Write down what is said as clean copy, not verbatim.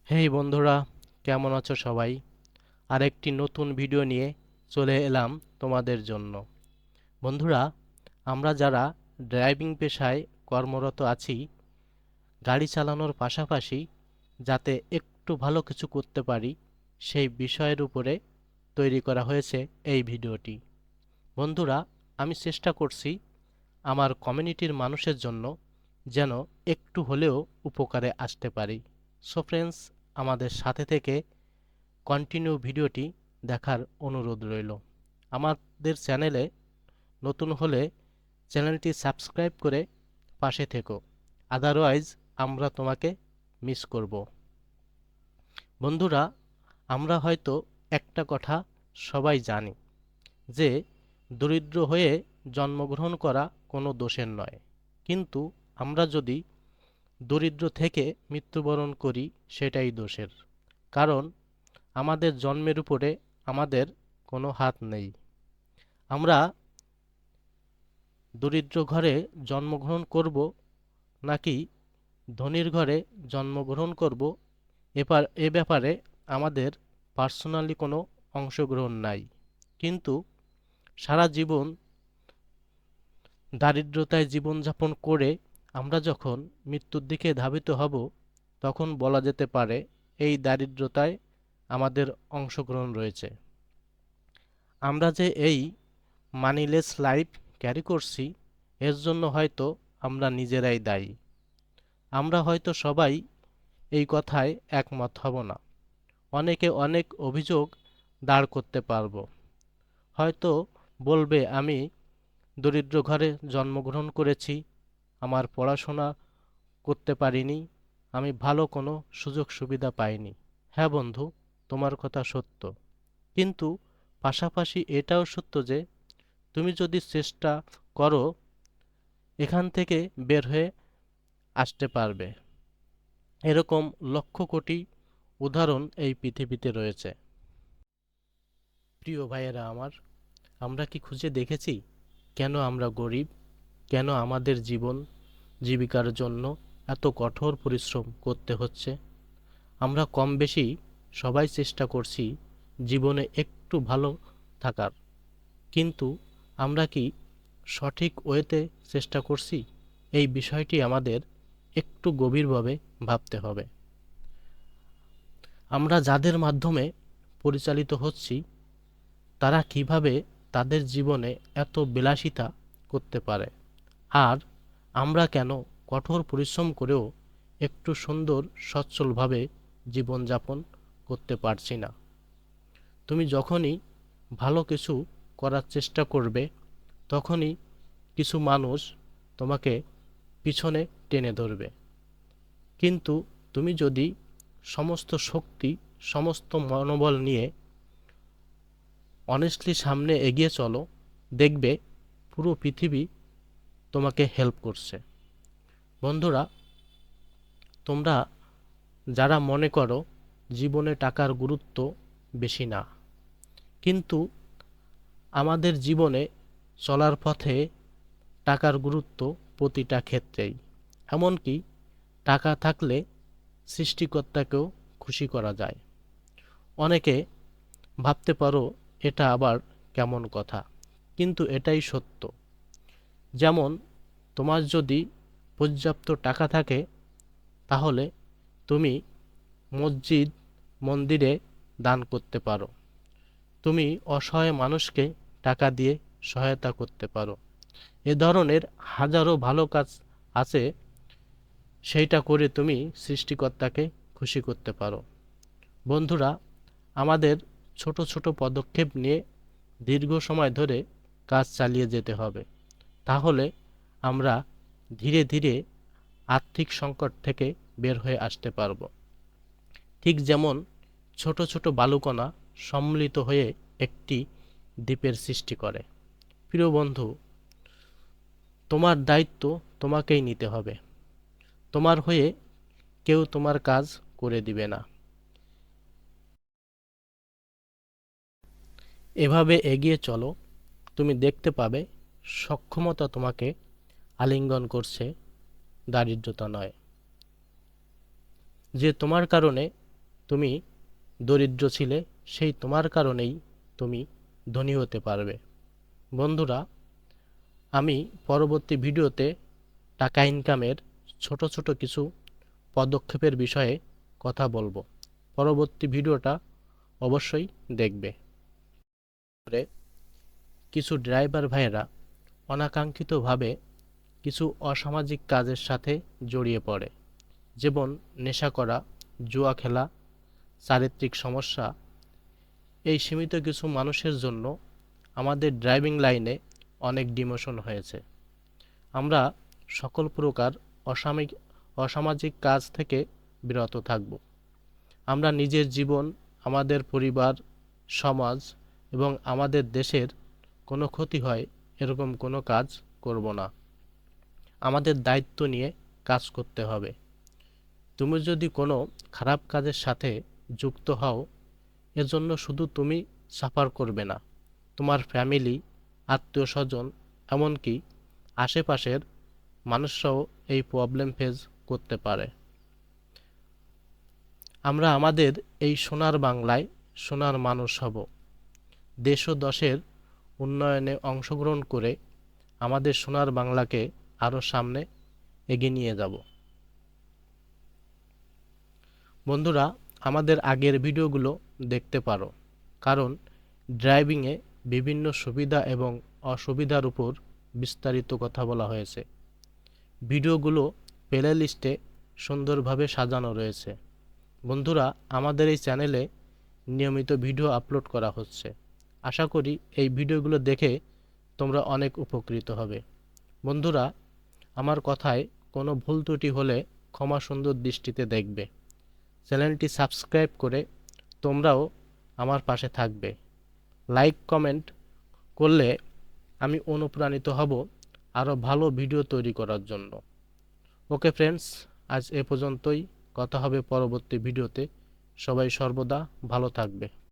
হেই বন্ধুরা, কেমন আছো সবাই? আরেকটি নতুন ভিডিও নিয়ে চলে এলাম তোমাদের জন্য। বন্ধুরা, আমরা যারা ড্রাইভিং পেশায় কর্মরত আছি, গাড়ি চালানোর পাশাপাশি যাতে একটু ভালো কিছু করতে পারি সেই বিষয়ের উপরে তৈরি করা হয়েছে এই ভিডিওটি। বন্ধুরা, আমি চেষ্টা করছি আমার কমিউনিটির মানুষের জন্য যেন একটু হলেও উপকারে আসতে পারি। সো ফ্রেন্ডস, আমাদের সাথে থেকে কন্টিনিউ ভিডিওটি দেখার অনুরোধ রইল। আমাদের চ্যানেলে নতুন হলে চ্যানেলটি সাবস্ক্রাইব করে পাশে থেকো, আদারওয়াইজ আমরা তোমাকে মিস করব। বন্ধুরা, আমরা হয়তো একটা কথা সবাই জানি যে দরিদ্র হয়ে জন্মগ্রহণ করা কোনো দোষের নয়, কিন্তু আমরা যদি দরিদ্র থেকে মৃত্যুবরণ করি সেটাই দোষের। কারণ আমাদের জন্মের উপরে আমাদের কোনো হাত নেই। আমরা দরিদ্র ঘরে জন্মগ্রহণ করব নাকি ধনীর ঘরে জন্মগ্রহণ করব, এ ব্যাপারে আমাদের পার্সোনালি কোনো অংশগ্রহণ নাই। কিন্তু সারা জীবন দারিদ্রতায় জীবনযাপন করে আমরা যখন মৃত্যুর দিকে ধাবিত হব, তখন বলা যেতে পারে এই দারিদ্রতায় আমাদের অংশগ্রহণ রয়েছে। আমরা যে এই মানিলেস লাইফ ক্যারি করছি, এর জন্য হয়তো আমরা নিজেরাই দায়ী। আমরা হয়তো সবাই এই কথায় একমত হব না। অনেকে অনেক অভিযোগ দাঁড় করতে পারবো। হয়তো বলবে, আমি দরিদ্র ঘরে জন্মগ্রহণ করেছি, আমার পড়াশোনা করতে পারিনি, আমি ভালো কোনো সুযোগ সুবিধা পাইনি। হ্যাঁ বন্ধু, তোমার কথা সত্য, কিন্তু পাশাপাশি এটাও সত্য যে তুমি যদি চেষ্টা করো এখান থেকে বের হয়ে আসতে পারবে। এরকম লক্ষ কোটি উদাহরণ এই পৃথিবীতে রয়েছে। প্রিয় ভাইয়েরা আমার, আমরা কি খুঁজে দেখেছি কেন আমরা গরিব? কেন আমাদের জীবন জীবিকার জন্য এত কঠোর পরিশ্রম করতে হচ্ছে? আমরা কম বেশি সবাই চেষ্টা করছি জীবনে একটু ভালো থাকার, কিন্তু আমরা কি সঠিক ওয়েতে চেষ্টা করছি? এই বিষয়টি আমাদের একটু গভীরভাবে ভাবতে হবে। আমরা যাদের মাধ্যমে পরিচালিত হচ্ছি, তারা কিভাবে তাদের জীবনে এত বিলাসিতা করতে পারে, আর আমরা কেন কঠোর পরিশ্রম করেও একটু সুন্দর সচ্ছলভাবে জীবনযাপন করতে পারছি না? তুমি যখনই ভালো কিছু করার চেষ্টা করবে, তখনই কিছু মানুষ তোমাকে পিছনে টেনে ধরবে। কিন্তু তুমি যদি সমস্ত শক্তি, সমস্ত মনোবল নিয়ে অনেস্টলি সামনে এগিয়ে চলো, দেখবে পুরো পৃথিবী তোমাকে হেল্প করছে। বন্ধুরা, তোমরা যারা মনে করো জীবনে টাকার গুরুত্ব বেশি না, কিন্তু আমাদের জীবনে চলার পথে টাকার গুরুত্ব প্রতিটা ক্ষেত্রেই। এমনকি টাকা থাকলে সৃষ্টিকর্তাকেও খুশি করা যায়। অনেকে ভাবতে পারো এটা আবার কেমন কথা, কিন্তু এটাই সত্য। যেমন তোমার যদি পর্যাপ্ত টাকা থাকে, তাহলে তুমি মসজিদ মন্দিরে দান করতে পারো, তুমি অসহায় মানুষকে টাকা দিয়ে সহায়তা করতে পারো। এ ধরনের হাজারো ভালো কাজ আছে, সেইটা করে তুমি সৃষ্টিকর্তাকে খুশি করতে পারো। বন্ধুরা, আমাদের ছোট ছোট পদক্ষেপ নিয়ে দীর্ঘ সময় ধরে কাজ চালিয়ে যেতে হবে, তাহলে আমরা ধীরে ধীরে আর্থিক সংকট থেকে বের হয়ে আসতে পারব। ঠিক যেমন ছোট ছোট বালুকণা সম্মিলিত হয়ে একটি দ্বীপের সৃষ্টি করে। প্রিয় বন্ধু, তোমার দায়িত্ব তোমাকেই নিতে হবে। তোমার হয়ে কেউ তোমার কাজ করে দিবে না। এভাবে এগিয়ে চলো, তুমি দেখতে পাবে সক্ষমতা তোমাকে আলিঙ্গন করছে, দারিদ্রতা নয়। যে তোমার কারণে তুমি দরিদ্র ছিলে, সেই তোমার কারণেই তুমি ধনী হতে পারবে। বন্ধুরা, আমি পরবর্তী ভিডিওতে টাকা ইনকামের ছোট ছোট কিছু পদক্ষেপের বিষয়ে কথা বলবো। পরবর্তী ভিডিওটা অবশ্যই দেখবে। কিছু ড্রাইভার ভাইয়েরা অনাকাঙ্ক্ষিতভাবে কিছু অসামাজিক কাজের সাথে জড়িয়ে পড়ে, যেমন নেশা করা, জুয়া খেলা, চারিত্রিক সমস্যা। এই সীমিত কিছু মানুষের জন্য আমাদের ড্রাইভিং লাইনে অনেক ডিমোশন হয়েছে। আমরা সকল প্রকার অসামাজিক কাজ থেকে বিরত থাকব। আমরা নিজের জীবন, আমাদের পরিবার, সমাজ এবং আমাদের দেশের কোনো ক্ষতি হয় এরকম কোনো কাজ করব না। আমাদের দায়িত্ব নিয়ে কাজ করতে হবে। তুমি যদি কোনো খারাপ কাজের সাথে যুক্ত হও, এজন্য শুধু তুমি সাফার করবে না, তোমার ফ্যামিলি, আত্মীয় স্বজন, এমনকি আশেপাশের মানুষরাও এই প্রবলেম ফেস করতে পারে। আমরা আমাদের এই সোনার বাংলায় সোনার মানুষ হব। দেশ ও দশের উন্নয়নে অংশগ্রহণ করে আমাদের সোনার বাংলাকে আরও সামনে এগিয়ে নিয়ে যাব। বন্ধুরা, আমাদের আগের ভিডিওগুলো দেখতে পারো, কারণ ড্রাইভিংয়ে বিভিন্ন সুবিধা এবং অসুবিধার উপর বিস্তারিত কথা বলা হয়েছে। ভিডিওগুলো প্লে লিস্টে সুন্দরভাবে সাজানো রয়েছে। বন্ধুরা, আমাদের এই চ্যানেলে নিয়মিত ভিডিও আপলোড করা হচ্ছে। আশা করি এই ভিডিওগুলো দেখে তোমরা অনেক উপকৃত হবে। বন্ধুরা, আমার কথায় কোনো ভুল ত্রুটি হলে ক্ষমা সুন্দর দৃষ্টিতে দেখবে। চ্যানেলটি সাবস্ক্রাইব করে তোমরাও আমার পাশে থাকবে। লাইক কমেন্ট করলে আমি অনুপ্রাণিত হব আরও ভালো ভিডিও তৈরি করার জন্য। ওকে ফ্রেন্ডস, আজ এ পর্যন্তই। কথা হবে পরবর্তী ভিডিওতে। সবাই সর্বদা ভালো থাকবে।